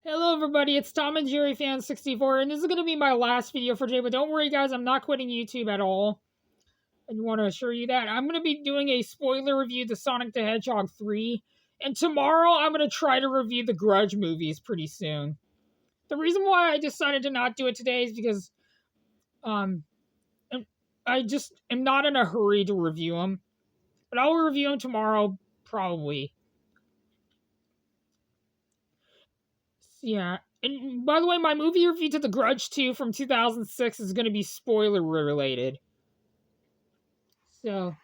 Hello everybody, it's Tom and Jerry Fan 64, and this is going to be my last video for today, but don't worry guys, I'm not quitting YouTube at all. I want to assure you that. I'm going to be doing a spoiler review to Sonic the Hedgehog 3, and tomorrow I'm going to try to review the Grudge movies pretty soon. The reason why I decided to not do it today is because um, I just am not in a hurry to review them, but I'll review them tomorrow, probably. Yeah. And by the way, my movie review to The Grudge 2 from 2006 is going to be spoiler related. So,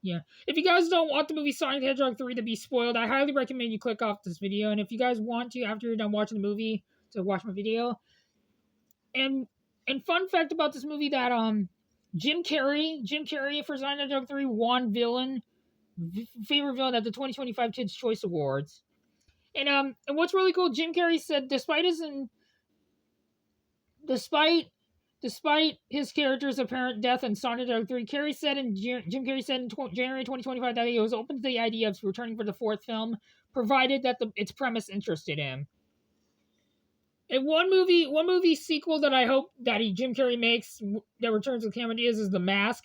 yeah. If you guys don't want the movie Sonic the Hedgehog 3 to be spoiled, I highly recommend you click off this video. And if you guys want to, after you're done watching the movie, to watch my video. And fun fact about this movie that Jim Carrey for Sonic the Hedgehog 3 won favorite villain at the 2025 Kids Choice Awards. And what's really cool, Jim Carrey said despite his character's apparent death in Sonic the Hedgehog 3, Jim Carrey said in January 2025 that he was open to the idea of returning for the fourth film, provided that its premise interested him. And one movie sequel that I hope that Jim Carrey makes that returns with Cameron Diaz is The Mask.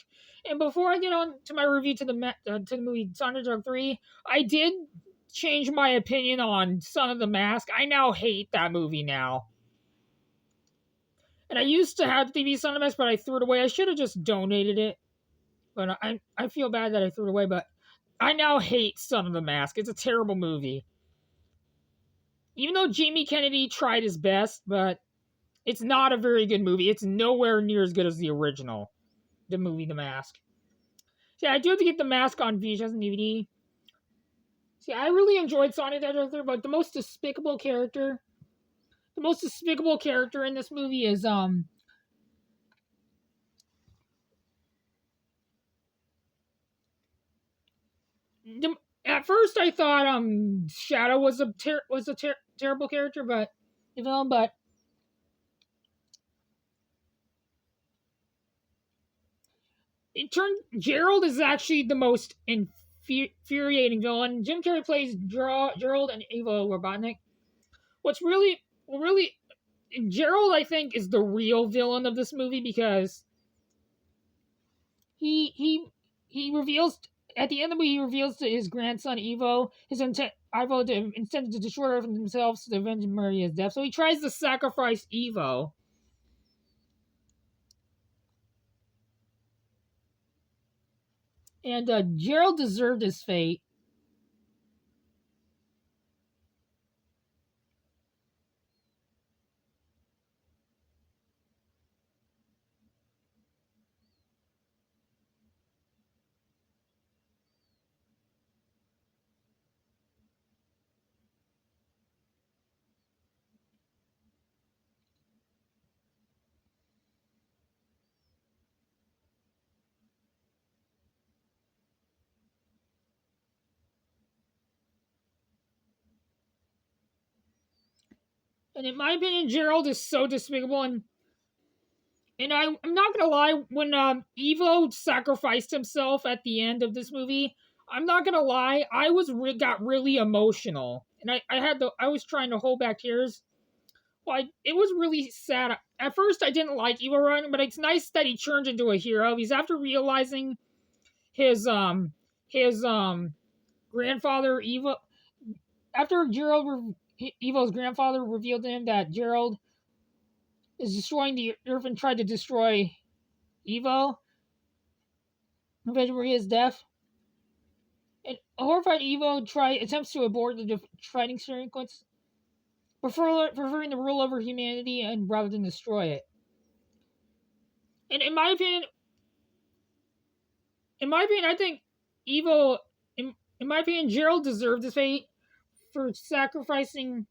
And before I get on to my review to the movie Sonic the Hedgehog 3, I did change my opinion on Son of the Mask. I now hate that movie now. And I used to have DVD Son of the Mask, but I threw it away. I should have just donated it. But I feel bad that I threw it away. But I now hate Son of the Mask. It's a terrible movie. Even though Jamie Kennedy tried his best, but it's not a very good movie. It's nowhere near as good as the original, the movie The Mask. See, I do have to get The Mask on VHS and DVD. See, I really enjoyed Sonic the Hedgehog 3, but the most despicable character in this movie is at first I thought Shadow was a terrible character, but it turned Gerald is actually the most infuriating villain. Jim Carrey plays Gerald and Ivo Robotnik. What's really Gerald, I think, is the real villain of this movie because he reveals at the end of the movie, he reveals to his grandson Ivo intended to destroy himself to avenge Maria's death. So he tries to sacrifice Ivo. And Gerald deserved his fate. And in my opinion, Gerald is so despicable. And I'm not gonna lie, when Ivo sacrificed himself at the end of this movie, I'm not gonna lie, I got really emotional, and I was trying to hold back tears. Well, it was really sad. At first, I didn't like Ivo Run, but it's nice that he turned into a hero. He's after realizing his grandfather Ivo. After Ivo's grandfather revealed to him that Gerald is destroying the Earth and tried to destroy Ivo, avenge Maria's death. And a horrified Ivo attempts to abort the fighting sequence, preferring to rule over humanity and rather than destroy it. And in my opinion, I think Ivo, in my opinion, Gerald deserved his fate for sacrificing.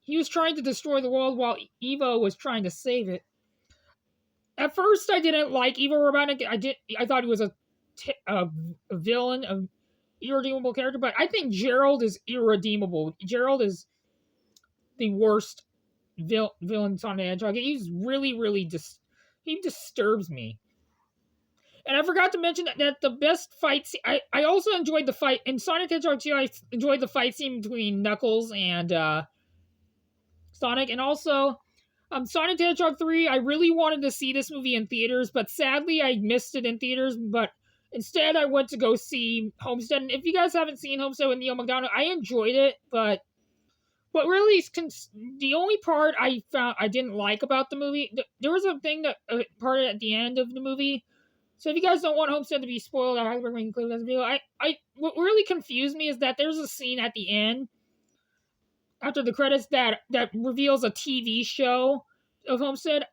He was trying to destroy the world while Ivo was trying to save it. At first, I didn't like Ivo Robotnik. I thought he was a villain, an irredeemable character. But I think Gerald is irredeemable. Gerald is the worst villain Sonic the Hedgehog. He's really, he disturbs me. And I forgot to mention that the best fight scene, I also enjoyed the fight in Sonic the Hedgehog 2. I enjoyed the fight scene between Knuckles and Sonic. And also, Sonic the Hedgehog 3, I really wanted to see this movie in theaters, but sadly I missed it in theaters, but instead I went to go see Homestead. And if you guys haven't seen Homestead with Neil McDonough, I enjoyed it, but what really is the only part I found I didn't like about the movie, there was a thing that part at the end of the movie. So if you guys don't want Homestead to be spoiled, I highly recommend you click this video. What really confused me is that there's a scene at the end after the credits that reveals a TV show of Homestead.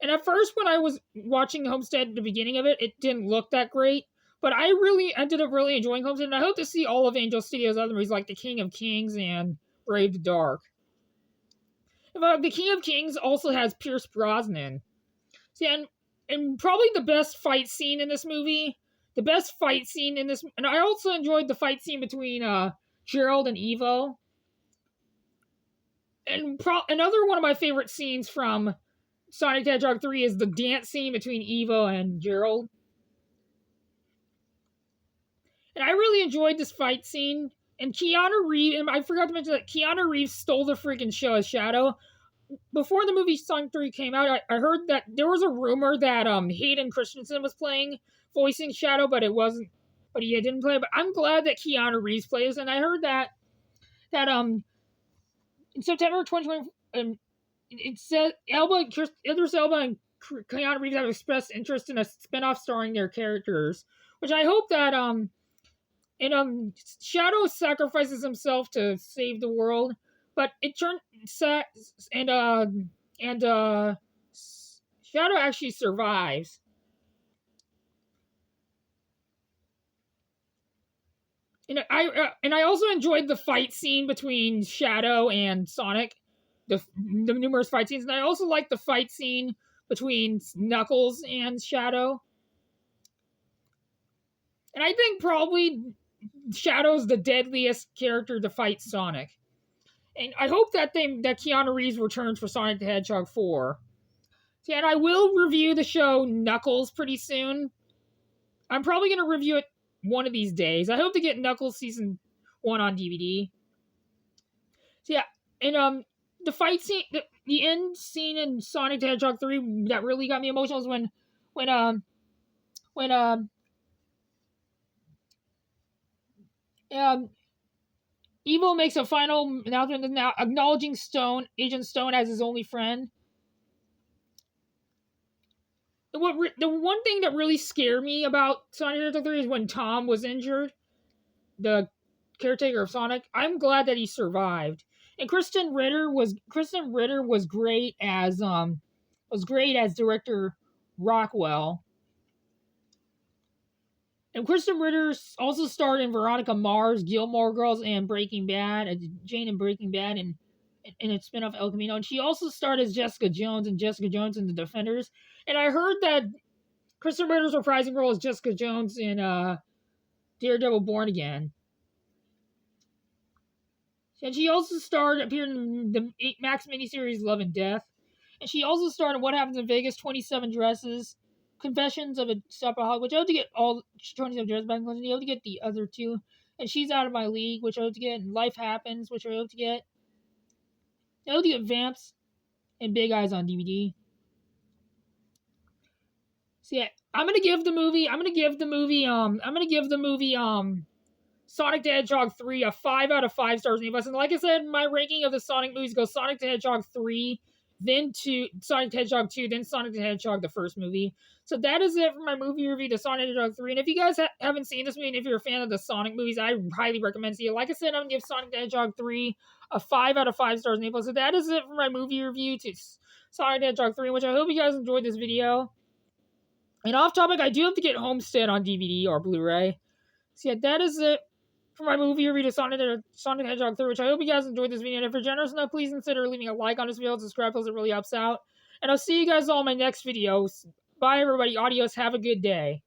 And at first, when I was watching Homestead at the beginning of it, it didn't look that great. But I really ended up really enjoying Homestead, and I hope to see all of Angel Studios' other movies like The King of Kings and Brave the Dark. The King of Kings also has Pierce Brosnan. See, and probably the best fight scene in this movie. The best fight scene in this, and I also enjoyed the fight scene between Gerald and Evo. And another one of my favorite scenes from Sonic the Hedgehog 3 is the dance scene between Evo and Gerald. And I really enjoyed this fight scene. And Keanu Reeves, and I forgot to mention that Keanu Reeves stole the freaking show as Shadow. Before the movie Sonic 3 came out, I heard that there was a rumor that Hayden Christensen was voicing Shadow, but it wasn't, but he didn't play. But I'm glad that Keanu Reeves plays, and I heard that in September 2020, it said Idris Elba and Keanu Reeves have expressed interest in a spinoff starring their characters, which I hope that Shadow sacrifices himself to save the world, but it turned Shadow actually survives. And I also enjoyed the fight scene between Shadow and Sonic, the numerous fight scenes, and I also like the fight scene between Knuckles and Shadow. And I think probably Shadow's the deadliest character to fight Sonic. And I hope that Keanu Reeves returns for Sonic the Hedgehog 4. So, and I will review the show Knuckles pretty soon. I'm probably going to review it one of these days. I hope to get Knuckles Season 1 on DVD. So yeah, and the fight scene, the end scene in Sonic the Hedgehog 3 that really got me emotional was when Evo makes a final announcement now acknowledging Agent Stone as his only friend. The one thing that really scared me about Sonic the Hedgehog 3 is when Tom was injured, the caretaker of Sonic. I'm glad that he survived. And Kristen Ritter was great as Director Rockwell. And Kristen Ritter also starred in Veronica Mars, Gilmore Girls, and Breaking Bad, as Jane in Breaking Bad, and in its spin-off El Camino. And she also starred as Jessica Jones in Jessica Jones and the Defenders. And I heard that Kristen Ritter's reprising role as Jessica Jones in Daredevil Born Again. And she also appeared in the Max miniseries Love and Death. And she also starred in What Happens in Vegas, 27 Dresses, Confessions of a Shopaholic, which I hope to get all 27 Dresses back in collection. I hope to get the other two. And She's Out of My League, which I hope to get. And Life Happens, which I hope to get. I hope to get Vamps and Big Eyes on DVD. So yeah, I'm gonna give the movie Sonic the Hedgehog 3 a 5 out of 5 stars. And like I said, my ranking of the Sonic movies goes Sonic the Hedgehog 3, then Sonic the Hedgehog 2, then Sonic the Hedgehog, the first movie. So that is it for my movie review to Sonic the Hedgehog 3. And if you guys haven't seen this movie, and if you're a fan of the Sonic movies, I highly recommend seeing it. Like I said, I'm going to give Sonic the Hedgehog 3 a 5 out of 5 stars. So that is it for my movie review to Sonic the Hedgehog 3, which I hope you guys enjoyed this video. And off topic, I do have to get Homestead on DVD or Blu-ray. So yeah, that is it for my movie review to Sonic the Hedgehog 3, which I hope you guys enjoyed this video. And if you're generous enough, please consider leaving a like on this video and subscribe because it really helps out. And I'll see you guys all in my next video. Bye, everybody. Adios. Have a good day.